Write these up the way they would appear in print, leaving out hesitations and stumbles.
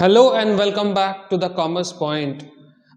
Hello and welcome back to the commerce point.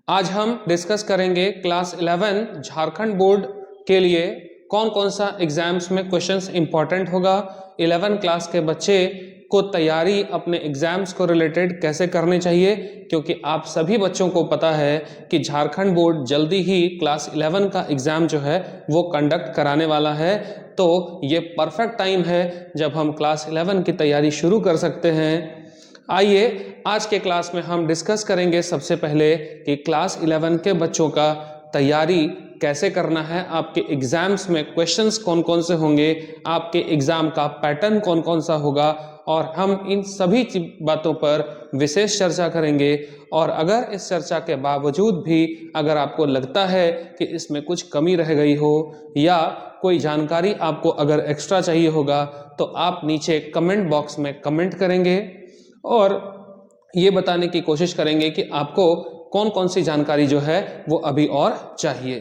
आज हम discuss करेंगे क्लास 11 झारखंड बोर्ड के लिए कौन कौन सा एग्जाम्स में क्वेश्चंस इंपॉर्टेंट होगा। 11 क्लास के बच्चे को तैयारी अपने एग्जाम्स को रिलेटेड कैसे करनी चाहिए, क्योंकि आप सभी बच्चों को पता है कि झारखंड बोर्ड जल्दी ही क्लास 11 का एग्जाम जो है वो कंडक्ट कराने वाला है। तो ये परफेक्ट टाइम है जब हम क्लास 11 की तैयारी शुरू कर सकते हैं। आइए आज के क्लास में हम डिस्कस करेंगे सबसे पहले कि क्लास 11 के बच्चों का तैयारी कैसे करना है, आपके एग्जाम्स में क्वेश्चंस कौन कौन से होंगे, आपके एग्जाम का पैटर्न कौन कौन सा होगा, और हम इन सभी बातों पर विशेष चर्चा करेंगे। और अगर इस चर्चा के बावजूद भी अगर आपको लगता है कि इसमें कुछ कमी रह गई हो या कोई जानकारी आपको अगर एक्स्ट्रा चाहिए होगा तो आप नीचे कमेंट बॉक्स में कमेंट करेंगे और ये बताने की कोशिश करेंगे कि आपको कौन कौन सी जानकारी जो है वो अभी और चाहिए।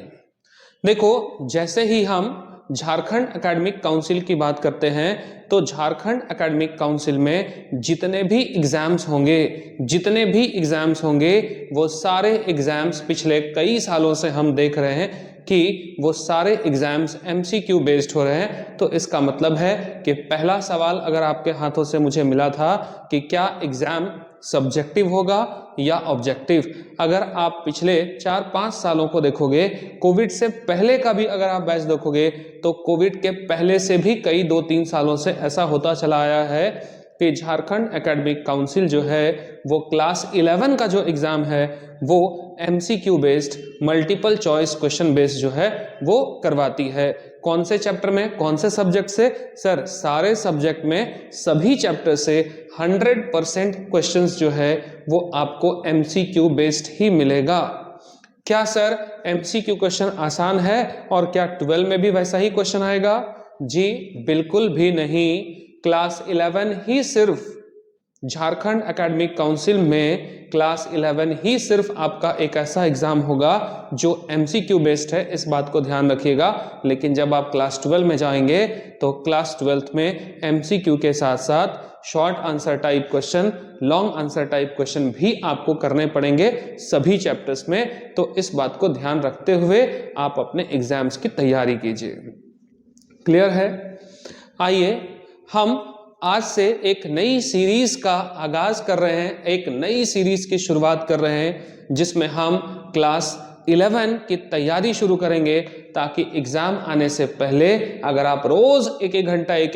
देखो, जैसे ही हम झारखंड एकेडमिक काउंसिल की बात करते हैं तो झारखंड एकेडमिक काउंसिल में जितने भी एग्जाम्स होंगे वो सारे एग्जाम्स पिछले कई सालों से हम देख रहे हैं कि वो सारे एग्जाम्स एमसीक्यू बेस्ड हो रहे हैं। तो इसका मतलब है कि पहला सवाल अगर आपके हाथों से मुझे मिला था कि क्या एग्जाम सब्जेक्टिव होगा या ऑब्जेक्टिव, अगर आप पिछले 4-5 सालों को देखोगे, कोविड से पहले का भी अगर आप बैच देखोगे तो कोविड के पहले से भी कई 2-3 सालों से ऐसा होता चला आया है कि झारखंड एकेडमिक काउंसिल जो है वो क्लास 11 का जो एग्जाम है वो MCQ based multiple choice question based जो है वो करवाती है। कौन से चैप्टर में, कौन से सब्जेक्ट से? सर, सारे सब्जेक्ट में सभी चैप्टर से 100% क्वेश्चंस जो है वो आपको एमसीक्यू बेस्ड ही मिलेगा। क्या सर एमसीक्यू क्वेश्चन आसान है और क्या 12 में भी वैसा ही क्वेश्चन आएगा? जी बिल्कुल भी नहीं। क्लास 11 ही सिर्फ झारखंड एकेडमिक काउंसिल में क्लास 11 ही सिर्फ आपका एक ऐसा एग्जाम होगा जो एमसीक्यू बेस्ड है, इस बात को ध्यान रखिएगा। लेकिन जब आप क्लास 12 में जाएंगे तो क्लास 12 में एमसीक्यू के साथ साथ short answer type question, long answer type question भी आपको करने पड़ेंगे सभी चैप्टर्स में। तो इस बात को ध्यान रखते हुए आप अपने एग्जाम्स की तैयारी कीजिए। क्लियर है? आइए हम आज से एक नई सीरीज का आगाज कर रहे हैं, एक नई सीरीज की शुरुआत कर रहे हैं जिसमें हम क्लास 11 की तैयारी शुरू करेंगे, ताकि एग्जाम आने से पहले अगर आप रोज एक एक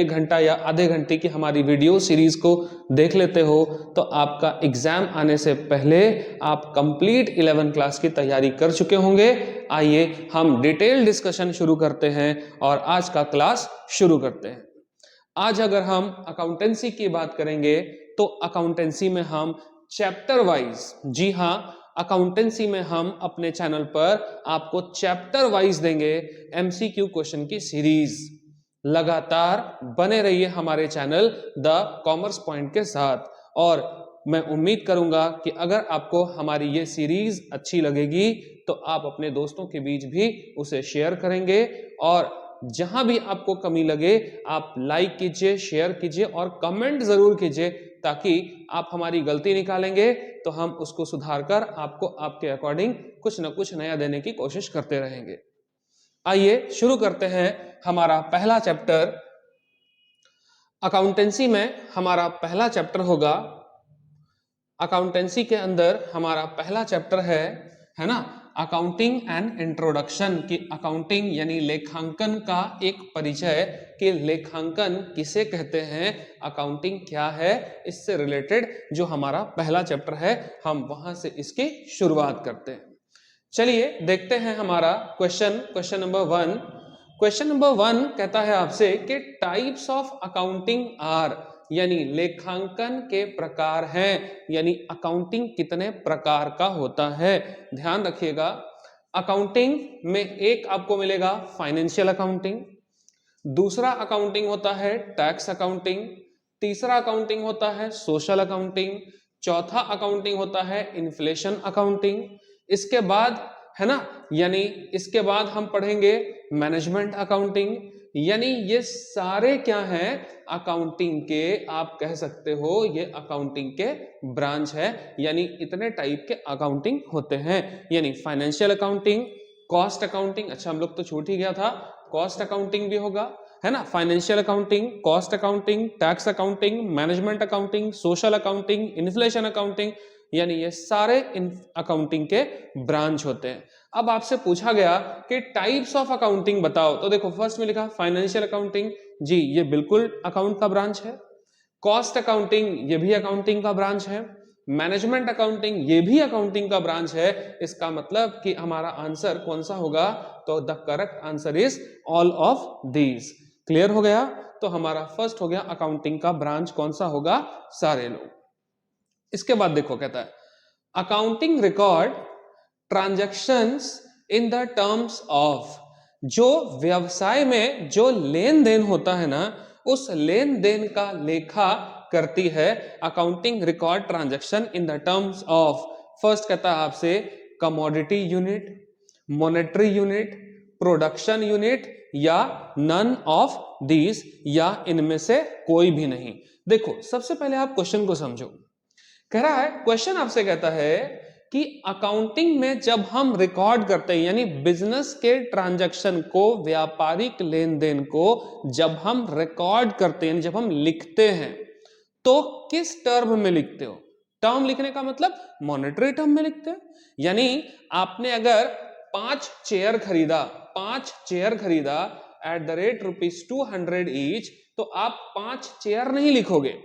घंटा या आधे घंटे की हमारी वीडियो सीरीज को देख लेते हो तो आपका एग्जाम आने से पहले आप कंप्लीट 11 क्लास की तैयारी कर चुके होंगे। आइए हम डिटेल डिस्कशन शुरू करते हैं और आज का क्लास शुरू करते हैं। आज अगर हम अकाउंटेंसी की बात करेंगे तो अकाउंटेंसी में हम चैप्टर वाइज, जी हाँ, अकाउंटेंसी में हम अपने चैनल पर आपको चैप्टर वाइज देंगे एमसीक्यू क्वेश्चन की सीरीज। लगातार बने रहिए हमारे चैनल द कॉमर्स पॉइंट के साथ, और मैं उम्मीद करूंगा कि अगर आपको हमारी ये सीरीज अच्छी लगेगी तो आप अपने दोस्तों के बीच भी उसे शेयर करेंगे, और जहां भी आपको कमी लगे आप लाइक कीजिए, शेयर कीजिए और कमेंट जरूर कीजिए, ताकि आप हमारी गलती निकालेंगे तो हम उसको सुधार कर आपको आपके अकॉर्डिंग कुछ ना कुछ नया देने की कोशिश करते रहेंगे। आइए शुरू करते हैं हमारा पहला चैप्टर। अकाउंटेंसी में हमारा पहला चैप्टर होगा, अकाउंटेंसी के अंदर हमारा पहला चैप्टर है ना, अकाउंटिंग एंड इंट्रोडक्शन, की अकाउंटिंग यानी लेखांकन का एक परिचय, कि लेखांकन किसे कहते हैं, अकाउंटिंग क्या है, इससे रिलेटेड जो हमारा पहला चैप्टर है हम वहां से इसकी शुरुआत करते हैं। चलिए देखते हैं हमारा क्वेश्चन नंबर 1। क्वेश्चन नंबर 1 कहता है आपसे कि टाइप्स ऑफ अकाउंटिंग आर, यानी लेखांकन के प्रकार हैं, यानी अकाउंटिंग कितने प्रकार का होता है। ध्यान रखिएगा, अकाउंटिंग में एक आपको मिलेगा फाइनेंशियल अकाउंटिंग, दूसरा अकाउंटिंग होता है टैक्स अकाउंटिंग, तीसरा अकाउंटिंग होता है सोशल अकाउंटिंग, चौथा अकाउंटिंग होता है इन्फ्लेशन अकाउंटिंग। इसके बाद है ना, यानी इसके बाद हम पढ़ेंगे मैनेजमेंट अकाउंटिंग, यानी ये सारे क्या हैं, अकाउंटिंग के, आप कह सकते हो ये अकाउंटिंग के ब्रांच है। यानी इतने टाइप के अकाउंटिंग होते हैं, यानी फाइनेंशियल अकाउंटिंग, कॉस्ट अकाउंटिंग, अच्छा हम लोग तो छूट ही गया था, कॉस्ट अकाउंटिंग भी होगा, है ना, financial accounting, cost accounting, tax accounting, management accounting, social accounting, inflation accounting, यानी ये सारे इन अकाउंटिंग के ब्रांच होते हैं। अब आपसे पूछा गया कि टाइप्स ऑफ अकाउंटिंग बताओ, तो देखो फर्स्ट में लिखा फाइनेंशियल अकाउंटिंग, जी ये बिल्कुल अकाउंट का ब्रांच है। कॉस्ट अकाउंटिंग ये भी अकाउंटिंग का ब्रांच है। मैनेजमेंट अकाउंटिंग ये भी अकाउंटिंग का ब्रांच है। इसका मतलब कि हमारा आंसर कौन सा होगा, तो the correct answer is all of these. Clear हो गया, तो हमारा फर्स्ट हो गया अकाउंटिंग का ब्रांच कौन सा होगा, सारे लोग। इसके बाद देखो कहता है accounting record transactions in the terms of, जो व्यवसाय में जो लेन देन होता है ना, उस लेन देन का लेखा करती है accounting record transaction in the terms of. First कहता है आपसे commodity unit, monetary unit, production unit, या नन ऑफ दीज, या इनमें से कोई भी नहीं। देखो सबसे पहले आप क्वेश्चन को समझो। कह रहा है क्वेश्चन आपसे कहता है कि अकाउंटिंग में जब हम रिकॉर्ड करते हैं, यानी बिजनेस के ट्रांजैक्शन को, व्यापारिक लेन देन को जब हम रिकॉर्ड करते हैं, जब हम लिखते हैं, तो किस टर्म में लिखते हो। टर्म लिखने का मतलब मॉनेटरी टर्म में लिखते हैं। यानी आपने अगर 5 चेयर खरीदा, 5 चेयर खरीदा एट द रेट ₹200 ईच, तो आप 5 चेयर नहीं लिखोगे।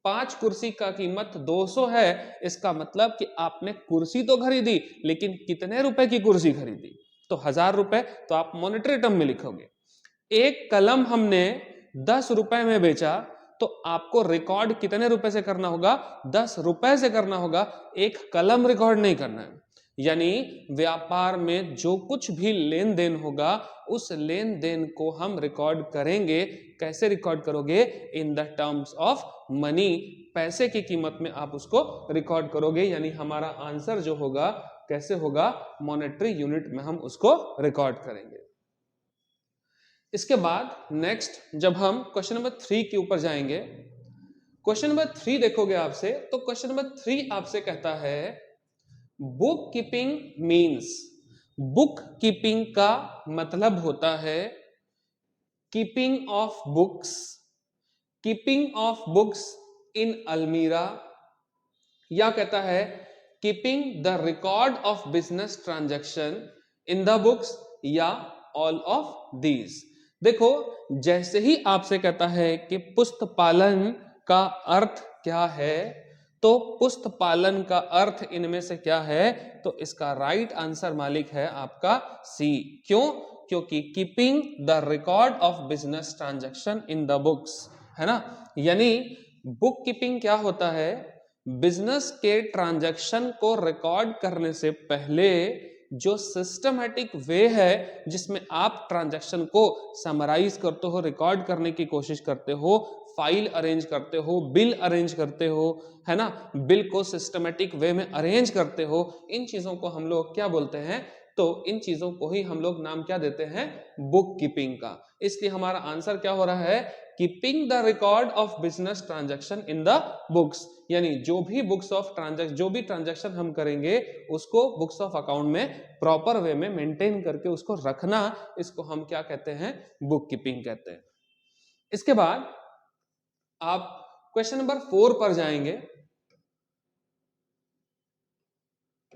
5 कुर्सी का कीमत 200 है, इसका मतलब कि आपने कुर्सी तो खरीदी, लेकिन कितने रुपए की कुर्सी खरीदी, तो 1000 रुपए, तो आप मॉनेटरी टर्म में लिखोगे। एक कलम हमने 10 रुपए में बेचा, तो आपको रिकॉर्ड कितने रुपए से करना होगा, 10 रुपए से करना होगा, एक कलम रिकॉर्ड नहीं करना है। यानी व्यापार में जो कुछ भी लेन देन होगा, उस लेन देन को हम रिकॉर्ड करेंगे। कैसे रिकॉर्ड करोगे, in the terms of money, पैसे की कीमत में आप उसको रिकॉर्ड करोगे। यानी हमारा आंसर जो होगा कैसे होगा, मॉनेटरी यूनिट में हम उसको रिकॉर्ड करेंगे। इसके बाद नेक्स्ट जब हम क्वेश्चन नंबर 3 के ऊपर जाएंगे, क्वेश्चन नंबर 3 देखोगे आपसे, तो क्वेश्चन नंबर 3 आपसे कहता है book keeping means, book keeping का मतलब होता है keeping of books, keeping of books इन अलमीरा, या कहता है keeping the record of business transaction in the books, या ऑल ऑफ दीज। देखो जैसे ही आपसे कहता है कि पुस्तक पालन का अर्थ क्या है, तो पुस्तक पालन का अर्थ इनमें से क्या है, तो इसका राइट आंसर मालिक है आपका सी। क्यों, क्योंकि keeping the record of business transaction in the books, है ना। यानी बुक कीपिंग क्या होता है, बिजनेस के ट्रांजैक्शन को रिकॉर्ड करने से पहले जो सिस्टमैटिक वे है जिसमें आप ट्रांजैक्शन को समराइज करते हो, रिकॉर्ड करने की कोशिश करते हो, फाइल अरेंज करते हो, बिल अरेंज करते हो, है ना, बिल को सिस्टमैटिक वे में अरेंज करते हो, इन चीजों को हम लोग क्या बोलते हैं, तो इन चीजों को ही हम लोग नाम क्या देते हैं, बुक कीपिंग का। इसलिए हमारा आंसर क्या हो रहा है, keeping the record of business transaction in the books. यानी जो भी बुक्स ऑफ ट्रांजैक्शन, जो भी ट्रांजैक्शन हम करेंगे उसको बुक्स ऑफ अकाउंट में प्रॉपर वे में मेंटेन करके उसको रखना, इसको हम क्या कहते हैं, बुक कीपिंग कहते हैं। इसके बाद आप क्वेश्चन नंबर 4 पर जाएंगे।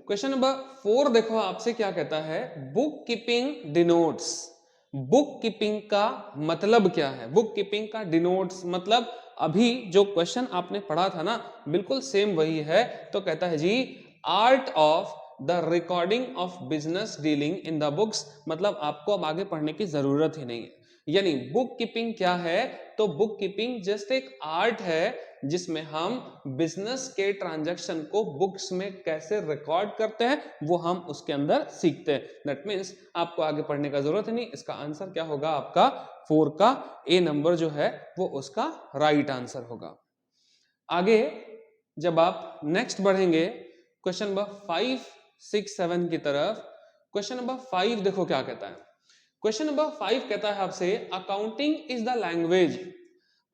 क्वेश्चन नंबर 4 देखो आपसे क्या कहता है, book keeping denotes, book keeping का मतलब क्या है, बुक कीपिंग का डिनोट्स मतलब अभी जो क्वेश्चन आपने पढ़ा था ना, बिल्कुल सेम वही है। तो कहता है जी art of the recording of business dealing in the books, मतलब आपको अब आगे पढ़ने की जरूरत ही नहीं है। यानी बुक कीपिंग क्या है, तो बुक कीपिंग जस्ट एक आर्ट है जिसमें हम बिजनेस के ट्रांजैक्शन को बुक्स में कैसे रिकॉर्ड करते हैं, वो हम उसके अंदर सीखते हैं। दैट मीन्स आपको आगे पढ़ने का जरूरत नहीं। इसका आंसर क्या होगा आपका 4 का ए नंबर जो है वो उसका राइट आंसर होगा। आगे जब आप नेक्स्ट बढ़ेंगे क्वेश्चन नंबर 5, 6, 7 की तरफ, क्वेश्चन नंबर 5 देखो क्या कहता है, क्वेश्चन नंबर 5 कहता है आपसे, accounting is the language.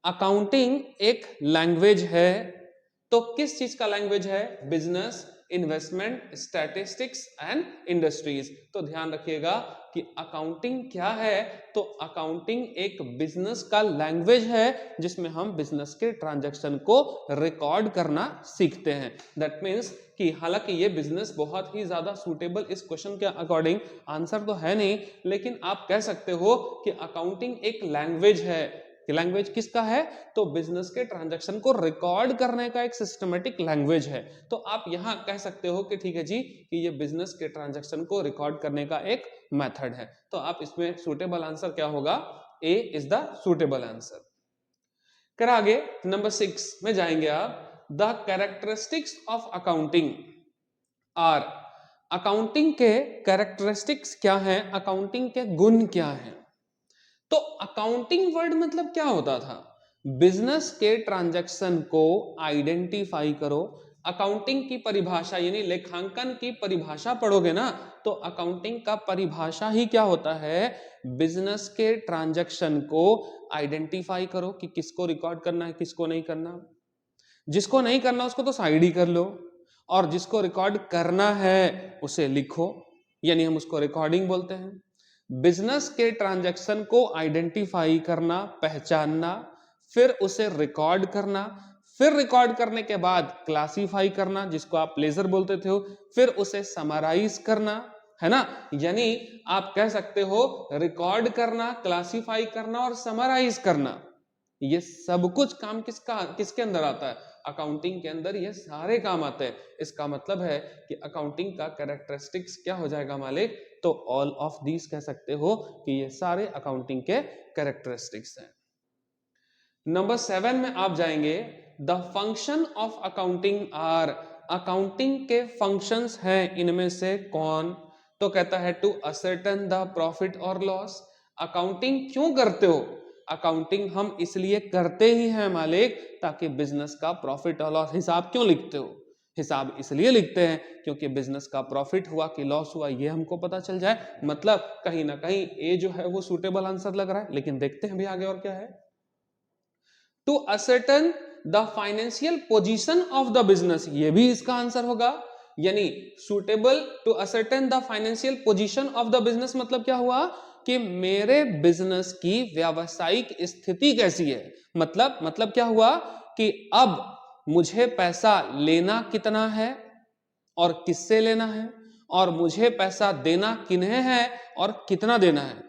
Accounting एक लैंग्वेज है, तो किस चीज का लैंग्वेज है? Business, investment, statistics and industries. तो ध्यान रखिएगा कि अकाउंटिंग क्या है, तो अकाउंटिंग एक बिजनेस का लैंग्वेज है जिसमें हम बिजनेस के ट्रांजैक्शन को रिकॉर्ड करना सीखते हैं। दैट मीन्स कि हालांकि ये बिजनेस बहुत ही ज्यादा सूटेबल इस क्वेश्चन के अकॉर्डिंग आंसर तो है नहीं, लेकिन आप कह सकते हो कि अकाउंटिंग एक लैंग्वेज है। लैंग्वेज किसका है? तो बिजनेस के ट्रांजैक्शन को रिकॉर्ड करने का एक सिस्टमेटिक लैंग्वेज है। तो आप यहां कह सकते हो कि ठीक है जी, कि ये बिजनेस के ट्रांजैक्शन को रिकॉर्ड करने का एक मेथड है। तो आप इसमें सुटेबल आंसर क्या होगा? A is the suitable answer. कर आगे नंबर 6 में जाएंगे आप। The characteristics of accounting are. Accounting के कैरेक्टरिस्टिक्स क्या हैं? अकाउंटिंग के गुण क्या हैं? तो अकाउंटिंग वर्ड मतलब क्या होता था? बिजनेस के ट्रांजैक्शन को आइडेंटिफाई करो। अकाउंटिंग की परिभाषा यानी लेखांकन की परिभाषा पढ़ोगे ना, तो अकाउंटिंग का परिभाषा ही क्या होता है? बिजनेस के ट्रांजैक्शन को आइडेंटिफाई करो कि किसको रिकॉर्ड करना है, किसको नहीं करना। जिसको नहीं करना उसको तो साइड ही कर लो, और जिसको रिकॉर्ड करना है उसे लिखो, यानी हम उसको रिकॉर्डिंग बोलते हैं। बिजनेस के ट्रांजैक्शन को आइडेंटिफाई करना, पहचानना, फिर उसे रिकॉर्ड करना, फिर रिकॉर्ड करने के बाद क्लासिफाई करना, जिसको आप लेजर बोलते थे, फिर उसे समराइज करना, है ना। यानी आप कह सकते हो रिकॉर्ड करना, क्लासिफाई करना और समराइज करना, ये सब कुछ काम किसके अंदर आता है? अकाउंटिंग के अंदर ये सारे काम आते हैं। इसका मतलब है कि अकाउंटिंग का कैरेक्टरिस्टिक्स क्या हो जाएगा मालिक? तो ऑल ऑफ दीज कह सकते हो कि ये सारे अकाउंटिंग के कैरेक्टरिस्टिक्स हैं। नंबर 7 में आप जाएंगे, the function of accounting are. Accounting के फंक्शंस हैं इनमें से कौन? तो कहता है टू असर्टेन द प्रॉफिट और लॉस। अकाउंटिंग क्यों करते हो? अकाउंटिंग हम इसलिए करते ही हैं मालिक, ताकि बिजनेस का प्रॉफिट और लॉस, हिसाब क्यों लिखते हो? हिसाब इसलिए लिखते हैं क्योंकि बिजनेस का प्रॉफिट हुआ कि लॉस हुआ ये हमको पता चल जाए। मतलब कहीं ना कहीं ए जो है वो सूटेबल आंसर लग रहा है, लेकिन देखते हैं भी आगे और क्या है। To ascertain the financial position of the business, ये भी इसका आंसर होगा। यानी suitable to ascertain the financial position of the business मतलब क्या हुआ? कि मेरे बिजनेस की व्यावसायिक स्थिति कैसी है। मतलब क्या हुआ कि अब मुझे पैसा लेना कितना है और किससे लेना है, और मुझे पैसा देना किन्हें है और कितना देना है,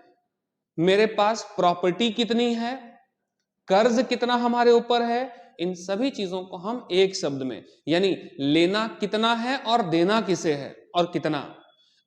मेरे पास प्रॉपर्टी कितनी है, कर्ज कितना हमारे ऊपर है। इन सभी चीजों को हम एक शब्द में, यानी लेना कितना है और देना किसे है और कितना,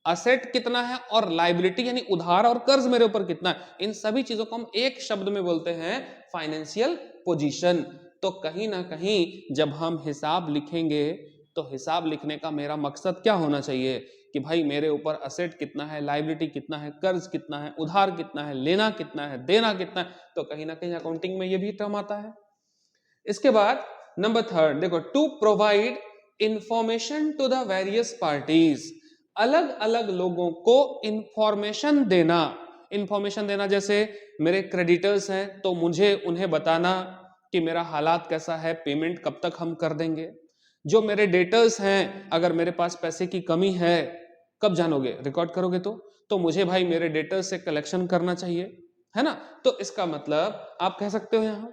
असेट कितना है और लाइबिलिटी यानी उधार और कर्ज मेरे ऊपर कितना है, इन सभी चीजों को हम एक शब्द में बोलते हैं फाइनेंशियल पोजीशन। तो कहीं ना कहीं जब हम हिसाब लिखेंगे, तो हिसाब लिखने का मेरा मकसद क्या होना चाहिए कि भाई मेरे ऊपर असेट कितना है, लाइबिलिटी कितना है, कर्ज कितना है, उधार कितना है, लेना कितना है, देना कितना है। तो कहीं ना कहीं अकाउंटिंग में ये भी टर्म आता है। इसके बाद नंबर 3 देखो, to provide information to the various parties. अलग अलग लोगों को इंफॉर्मेशन देना। इंफॉर्मेशन देना जैसे मेरे क्रेडिटर्स हैं तो मुझे उन्हें बताना कि मेरा हालात कैसा है, पेमेंट कब तक हम कर देंगे। जो मेरे डेटर्स हैं, अगर मेरे पास पैसे की कमी है, कब जानोगे? रिकॉर्ड करोगे तो मुझे भाई मेरे डेटर्स से कलेक्शन करना चाहिए, है ना। तो इसका मतलब आप कह सकते हो यहां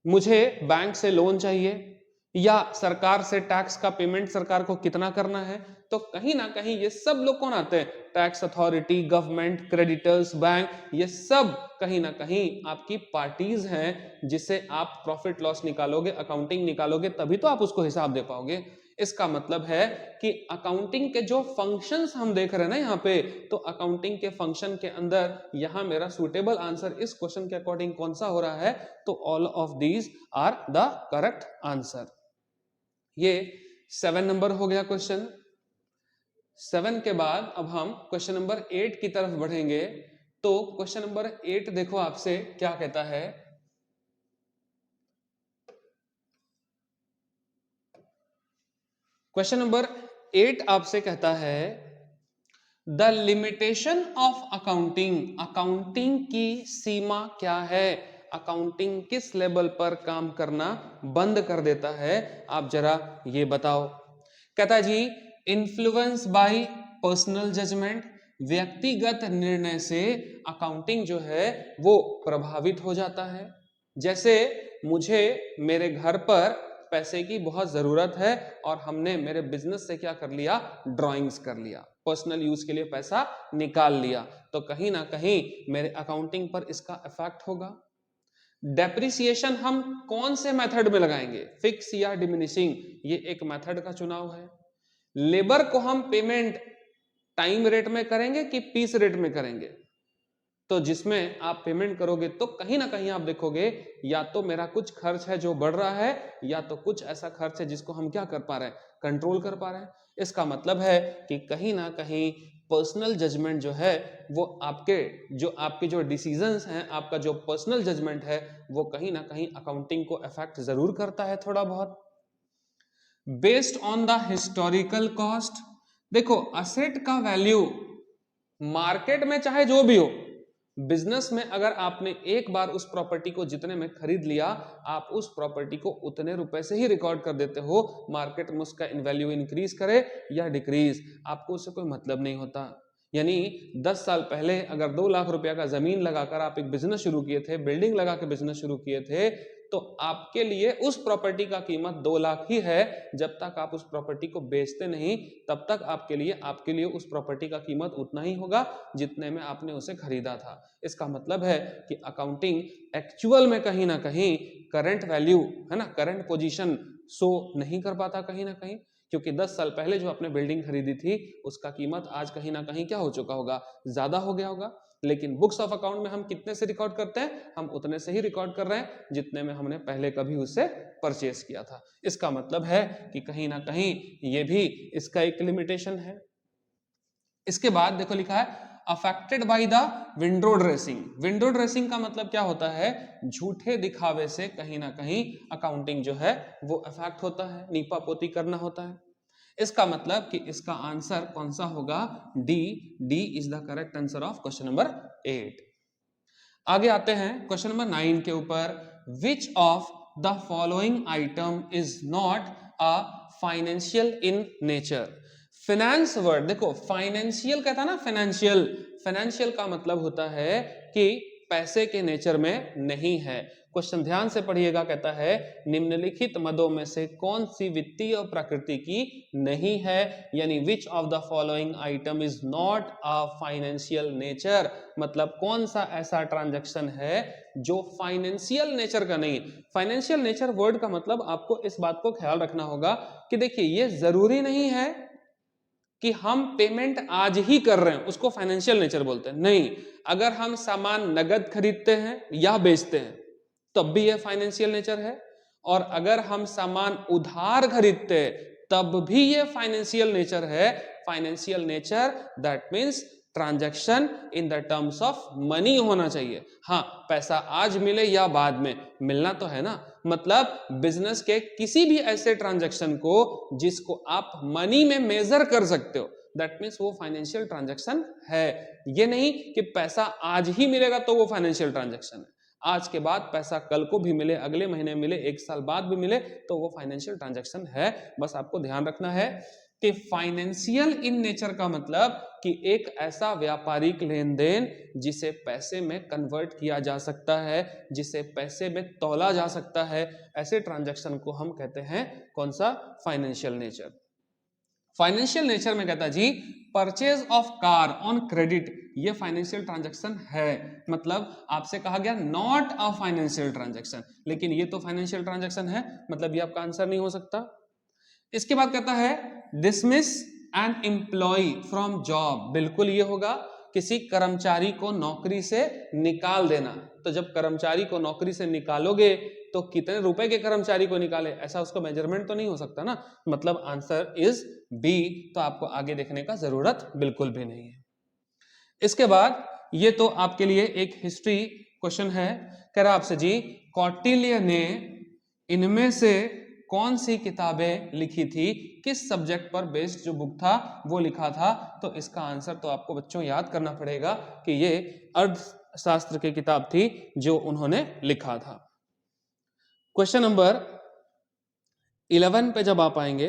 मुझे बैंक से लोन चाहिए, या सरकार से टैक्स का पेमेंट सरकार को कितना करना है। तो कहीं ना कहीं ये सब लोग कौन आते हैं? Tax authority, government, creditors, bank, ये सब कहीं ना कहीं आपकी पार्टीज हैं जिससे आप प्रॉफिट लॉस निकालोगे, अकाउंटिंग निकालोगे, तभी तो आप उसको हिसाब दे पाओगे। इसका मतलब है कि अकाउंटिंग के जो फंक्शंस हम देख रहे हैं ना यहाँ पे, तो अकाउंटिंग के फंक्शन के अंदर यहां मेरा सुटेबल आंसर इस क्वेश्चन के अकॉर्डिंग कौन सा हो रहा है? तो all of these are the correct answer. ये 7 नंबर हो गया क्वेश्चन। 7 के बाद अब हम क्वेश्चन नंबर 8 की तरफ बढ़ेंगे। तो क्वेश्चन नंबर 8 देखो आपसे क्या कहता है। क्वेश्चन नंबर 8 आपसे कहता है, the limitation of accounting, accounting की सीमा क्या है, अकाउंटिंग किस लेवल पर काम करना बंद कर देता है, आप जरा ये बताओ। कहता है जी इन्फ्लुएंस बाय पर्सनल जजमेंट, व्यक्तिगत निर्णय से अकाउंटिंग जो है वो प्रभावित हो जाता है। जैसे मुझे मेरे घर पर पैसे की बहुत जरूरत है और हमने मेरे बिजनेस से क्या कर लिया, ड्राइंग्स कर लिया, पर्सनल यूज के लिए पैसा निकाल लिया, तो कहीं ना कहीं मेरे अकाउंटिंग पर इसका इफेक्ट होगा। डेप्रिसिएशन हम कौन से मेथड में लगाएंगे, फिक्स या डिमिनिशिंग, ये एक मेथड का चुनाव है। लेबर को हम पेमेंट टाइम रेट में करेंगे कि पीस रेट में करेंगे, तो जिसमें आप पेमेंट करोगे तो कहीं ना कहीं आप देखोगे या तो मेरा कुछ खर्च है जो बढ़ रहा है, या तो कुछ ऐसा खर्च है जिसको हम क्या कर पा रहे हैं, कंट्रोल कर पा रहे हैं। इसका मतलब है कि कहीं ना कहीं पर्सनल जजमेंट जो है वो आपके जो डिसीजंस हैं, आपका जो पर्सनल जजमेंट है वो कहीं ना कहीं अकाउंटिंग को अफेक्ट जरूर करता है थोड़ा बहुत। Based on the historical cost, देखो असेट का वैल्यू मार्केट में चाहे जो भी हो, बिजनेस में अगर आपने एक बार उस प्रॉपर्टी को जितने में खरीद लिया, आप उस प्रॉपर्टी को उतने रुपए से ही रिकॉर्ड कर देते हो, मार्केट में उसका इन वैल्यू इंक्रीज करे या डिक्रीज, आपको उससे कोई मतलब नहीं होता। यानी 10 साल पहले अगर 2 लाख रुपया का जमीन लगाकर आप एक बिजनेस शुरू किए थे, बिल्डिंग लगा के बिजनेस शुरू किए थे, तो आपके लिए उस प्रॉपर्टी का कीमत 2 लाख ही है। जब तक आप उस प्रॉपर्टी को बेचते नहीं तब तक आपके लिए उस प्रॉपर्टी का कीमत उतना ही होगा जितने में आपने उसे खरीदा था। इसका मतलब है कि अकाउंटिंग एक्चुअल में कहीं ना कहीं करंट वैल्यू है ना, करंट पोजीशन शो नहीं कर पाता कहीं ना कहीं, क्योंकि 10 साल पहले जो आपने बिल्डिंग खरीदी थी उसका कीमत आज कहीं ना कहीं क्या हो चुका होगा, ज्यादा हो गया होगा। लेकिन बुक्स ऑफ अकाउंट में हम कितने से रिकॉर्ड करते हैं, हम उतने से ही रिकॉर्ड कर रहे हैं जितने में हमने पहले कभी उसे परचेस किया था। इसका मतलब है कि कहीं ना कहीं ये भी इसका एक लिमिटेशन है। इसके बाद देखो लिखा है affected by the window dressing. Window dressing का मतलब क्या होता है, झूठे दिखावे से कहीं ना कहीं अकाउंटिंग जो है वो अफेक्ट होता है, नीपा पोती करना होता है। इसका मतलब कि इसका आंसर कौन सा होगा, D. D is the correct answer of question number 8। आगे आते हैं क्वेश्चन नंबर 9 के ऊपर। Which of the following item is not a financial in nature. Finance word देखो, फाइनेंशियल कहता है ना, फाइनेंशियल, फाइनेंशियल का मतलब होता है कि पैसे के नेचर में नहीं है। क्वेश्चन ध्यान से पढ़िएगा, कहता है निम्नलिखित मदों में से कौन सी वित्तीय प्रकृति की नहीं है, यानी which of the following item is not a financial nature, मतलब कौन सा ऐसा ट्रांजैक्शन है जो फाइनेंशियल नेचर का नहीं। फाइनेंशियल नेचर वर्ड का मतलब आपको इस बात को ख्याल रखना होगा कि देखिए ये जरूरी नहीं है कि हम पेमेंट आज ही कर रहे हैं उसको फाइनेंशियल नेचर बोलते हैं, नहीं। अगर हम सामान नगद खरीदते हैं या बेचते हैं तब भी यह फाइनेंशियल नेचर है, और अगर हम सामान उधार खरीदते हैं तब भी यह फाइनेंशियल नेचर है। Financial nature that means transaction in the terms of money होना चाहिए। हाँ, पैसा आज मिले या बाद में, मिलना तो है ना। मतलब बिजनेस के किसी भी ऐसे ट्रांजैक्शन को जिसको आप मनी में मेजर कर सकते हो, दैट मीन्स वो फाइनेंशियल ट्रांजैक्शन है। ये नहीं कि पैसा आज ही मिलेगा तो वो फाइनेंशियल ट्रांजैक्शन है, आज के बाद पैसा कल को भी मिले, अगले महीने मिले, एक साल बाद भी मिले, तो वो फाइनेंशियल ट्रांजैक्शन है। बस आपको ध्यान रखना है कि फाइनेंशियल इन नेचर का मतलब कि एक ऐसा व्यापारिक लेन देन जिसे पैसे में कन्वर्ट किया जा सकता है, जिसे पैसे में तौला जा सकता है, ऐसे ट्रांजैक्शन को हम कहते हैं कौन सा, फाइनेंशियल नेचर। फाइनेंशियल नेचर में कहता है जी purchase of car on credit, ये फाइनेंशियल ट्रांजैक्शन है। मतलब आपसे कहा गया नॉट अ फाइनेंशियल ट्रांजैक्शन, लेकिन ये तो फाइनेंशियल ट्रांजैक्शन है, मतलब ये आपका आंसर नहीं हो सकता। इसके बाद कहता है dismiss an employ from job, बिल्कुल ये होगा, किसी कर्मचारी को नौकरी से निकाल देना। तो जब कर्मचारी को नौकरी से निकालोगे तो कितने रुपए के कर्मचारी को निकाले, ऐसा उसको मेजरमेंट तो नहीं हो सकता ना, मतलब आंसर इज बी। तो आपको आगे देखने का जरूरत बिल्कुल भी नहीं है। इसके बाद ये तो आपके लिए एक हिस्ट्री क्वेश्चन है, कह रहा आपसे जी कौटिल्य ने इनमें से कौन सी किताबें लिखी थी, किस सब्जेक्ट पर बेस्ड जो बुक था वो लिखा था। तो इसका आंसर तो आपको बच्चों याद करना पड़ेगा कि ये अर्थशास्त्र की किताब थी जो उन्होंने लिखा था। क्वेश्चन नंबर 11 पे जब आप आएंगे,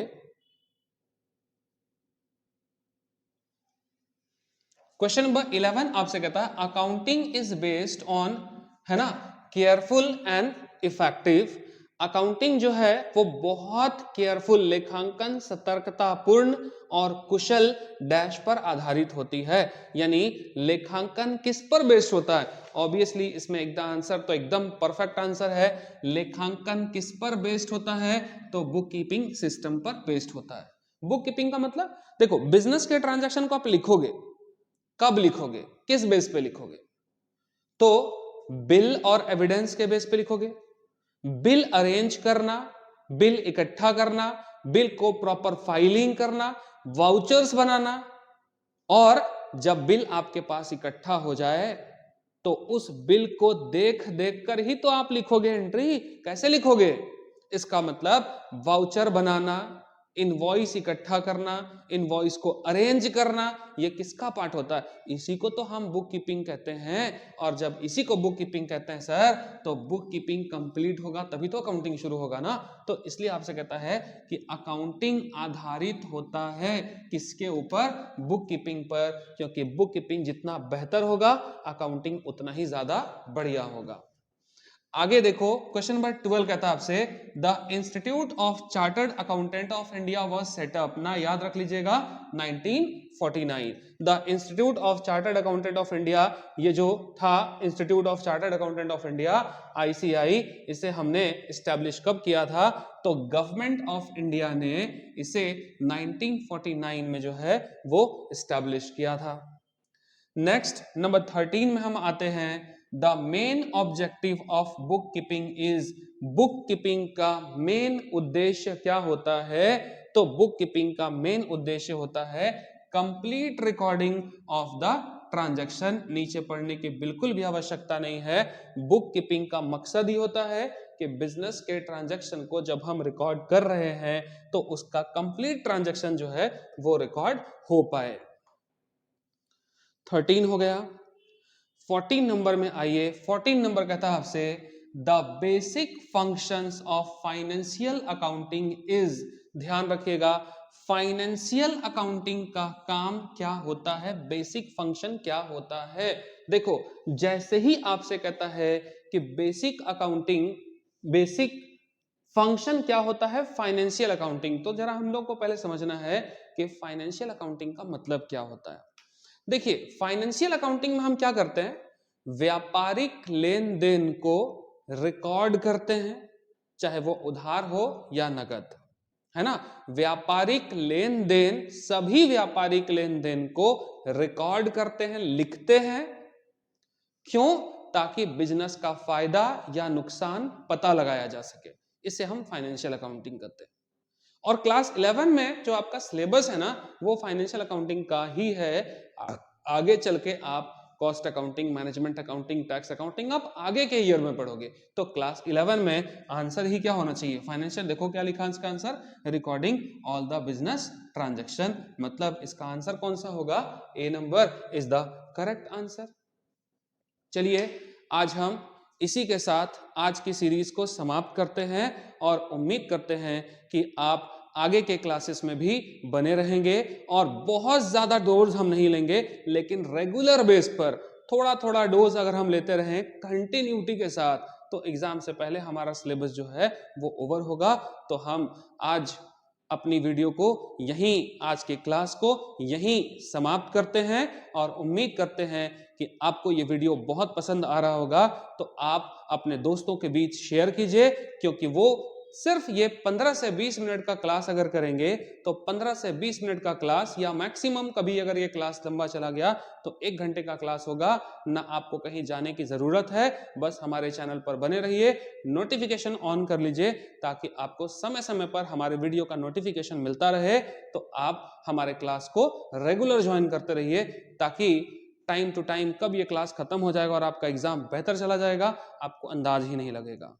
क्वेश्चन नंबर 11 आपसे कहता है अकाउंटिंग इज बेस्ड ऑन, है ना, केयरफुल एंड इफेक्टिव। अकाउंटिंग जो है वो बहुत केयरफुल, लेखांकन सतर्कतापूर्ण और कुशल डैश पर आधारित होती है। यानी लेखांकन किस पर बेस्ड होता है? ऑब्वियसली इसमें एकदम आंसर तो एकदम परफेक्ट आंसर है। लेखांकन किस पर बेस्ड होता है? तो बुक कीपिंग सिस्टम पर बेस्ड होता है। बुक कीपिंग का मतलब देखो, बिजनेस के ट्रांजैक्शन को आप लिखोगे, कब लिखोगे, किस बेस पे लिखोगे? तो बिल और एविडेंस के बेस पे लिखोगे। बिल अरेंज करना, बिल इकट्ठा करना, बिल को प्रॉपर फाइलिंग करना, वाउचर्स बनाना, और जब बिल आपके पास इकट्ठा हो जाए तो उस बिल को देख देख कर ही तो आप लिखोगे एंट्री। कैसे लिखोगे? इसका मतलब वाउचर बनाना, इनवॉइस इकट्ठा करना, इनवॉइस को अरेंज करना, ये किसका पार्ट होता है? इसी को तो हम बुक कीपिंग कहते हैं। और जब इसी को बुक कीपिंग कहते हैं सर, तो बुक कीपिंग कंप्लीट होगा तभी तो अकाउंटिंग शुरू होगा ना। तो इसलिए आपसे कहता है कि अकाउंटिंग आधारित होता है किसके ऊपर? बुक कीपिंग पर, क्योंकि बुक कीपिंग जितना बेहतर होगा अकाउंटिंग उतना ही ज्यादा बढ़िया होगा। आगे देखो, क्वेश्चन नंबर 12 कहता है आपसे the institute of chartered accountant of India was setup, ना याद रख लीजिएगा 1949। The institute of chartered accountant of India, ये जो था institute of chartered accountant of India ICI, इसे हमने स्टैब्लिश कब किया था? तो गवर्नमेंट ऑफ इंडिया ने इसे 1949 में जो है वो स्टैब्लिश किया था। नेक्स्ट नंबर 13 में हम आते हैं, the main objective of book keeping is, book keeping का मेन उद्देश्य क्या होता है? तो बुक कीपिंग का मेन उद्देश्य होता है complete recording of the transaction. नीचे पढ़ने की बिल्कुल भी आवश्यकता नहीं है। बुक कीपिंग का मकसद ही होता है कि बिजनेस के ट्रांजैक्शन को जब हम रिकॉर्ड कर रहे हैं तो उसका कंप्लीट ट्रांजैक्शन जो है वो रिकॉर्ड हो पाए। 13 हो गया। 14 नंबर में आइए। 14 नंबर कहता है आपसे the basic functions of financial accounting is, ध्यान रखिएगा, फाइनेंशियल अकाउंटिंग का काम क्या होता है, बेसिक फंक्शन क्या होता है। देखो, जैसे ही आपसे कहता है कि बेसिक अकाउंटिंग, बेसिक फंक्शन क्या होता है फाइनेंशियल अकाउंटिंग, तो जरा हम लोग को पहले समझना है कि फाइनेंशियल अकाउंटिंग का मतलब क्या होता है। देखिए, फाइनेंशियल अकाउंटिंग में हम क्या करते हैं? व्यापारिक लेन देन को रिकॉर्ड करते हैं, चाहे वो उधार हो या नगद, है ना। व्यापारिक लेन देन, सभी व्यापारिक लेन देन को रिकॉर्ड करते हैं, लिखते हैं। क्यों? ताकि बिजनेस का फायदा या नुकसान पता लगाया जा सके। इसे हम फाइनेंशियल अकाउंटिंग करते हैं। और क्लास 11 में जो आपका सिलेबस है ना, वो फाइनेंशियल अकाउंटिंग का ही है। आगे चल के आप cost accounting, management accounting, tax accounting आप आगे के ईयर में पढ़ोगे। तो क्लास 11 में आंसर ही क्या होना चाहिए? फाइनेंशियल। देखो क्या लिखा इसका answer, recording all the business transaction. मतलब इसका आंसर कौन सा होगा? A number is the correct answer. चलिए, आज हम इसी के साथ आज की सीरीज को समाप्त करते हैं और उम्मीद करते हैं कि आप आगे के क्लासेस में भी बने रहेंगे। और बहुत ज्यादा डोज हम नहीं लेंगे, लेकिन रेगुलर बेस पर थोड़ा थोड़ा डोज अगर हम लेते रहें कंटिन्यूटी के साथ, तो एग्जाम से पहले हमारा सिलेबस जो है वो ओवर होगा। तो हम आज अपनी वीडियो को यहीं, आज के क्लास को यहीं समाप्त करते हैं और उम्मीद करते हैं कि आपको ये वीडियो बहुत पसंद आ रहा होगा। तो आप अपने दोस्तों के बीच शेयर कीजिए, क्योंकि वो सिर्फ ये 15 से 20 मिनट का क्लास अगर करेंगे तो 15 से 20 मिनट का क्लास, या मैक्सिमम कभी अगर ये क्लास लंबा चला गया तो 1 घंटे का क्लास होगा ना। आपको कहीं जाने की जरूरत है, बस हमारे चैनल पर बने रहिए, नोटिफिकेशन ऑन कर लीजिए ताकि आपको समय समय पर हमारे वीडियो का नोटिफिकेशन मिलता रहे। तो आप हमारे क्लास को रेगुलर ज्वाइन करते रहिए, ताकि टाइम टू टाइम कब ये क्लास खत्म हो जाएगा और आपका एग्जाम बेहतर चला जाएगा आपको अंदाज ही नहीं लगेगा।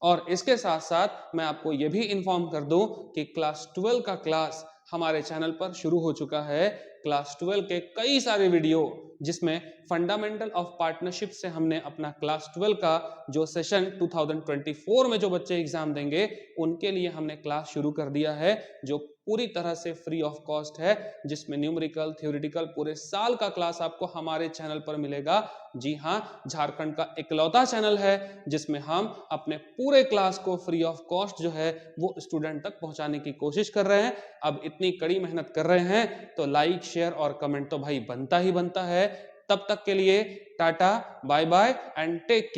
और इसके साथ साथ मैं आपको यह भी इन्फॉर्म कर दूं कि क्लास 12 का क्लास हमारे चैनल पर शुरू हो चुका है। क्लास 12 के कई सारे वीडियो, जिसमें फंडामेंटल ऑफ पार्टनरशिप से हमने अपना क्लास 12 का जो सेशन 2024 में जो बच्चे एग्जाम देंगे उनके लिए हमने क्लास शुरू कर दिया है, जो पूरी तरह से फ्री ऑफ कॉस्ट है, जिसमें न्यूमेरिकल, थ्योरेटिकल पूरे साल का क्लास आपको हमारे चैनल पर मिलेगा। जी हाँ, झारखंड का इकलौता चैनल है जिसमें हम अपने पूरे क्लास को फ्री ऑफ कॉस्ट जो है वो स्टूडेंट तक पहुंचाने की कोशिश कर रहे हैं। अब इतनी कड़ी मेहनत कर रहे हैं तो लाइक, शेयर और कमेंट तो भाई बनता ही बनता है। तब तक के लिए ta-ta, bye bye and take care.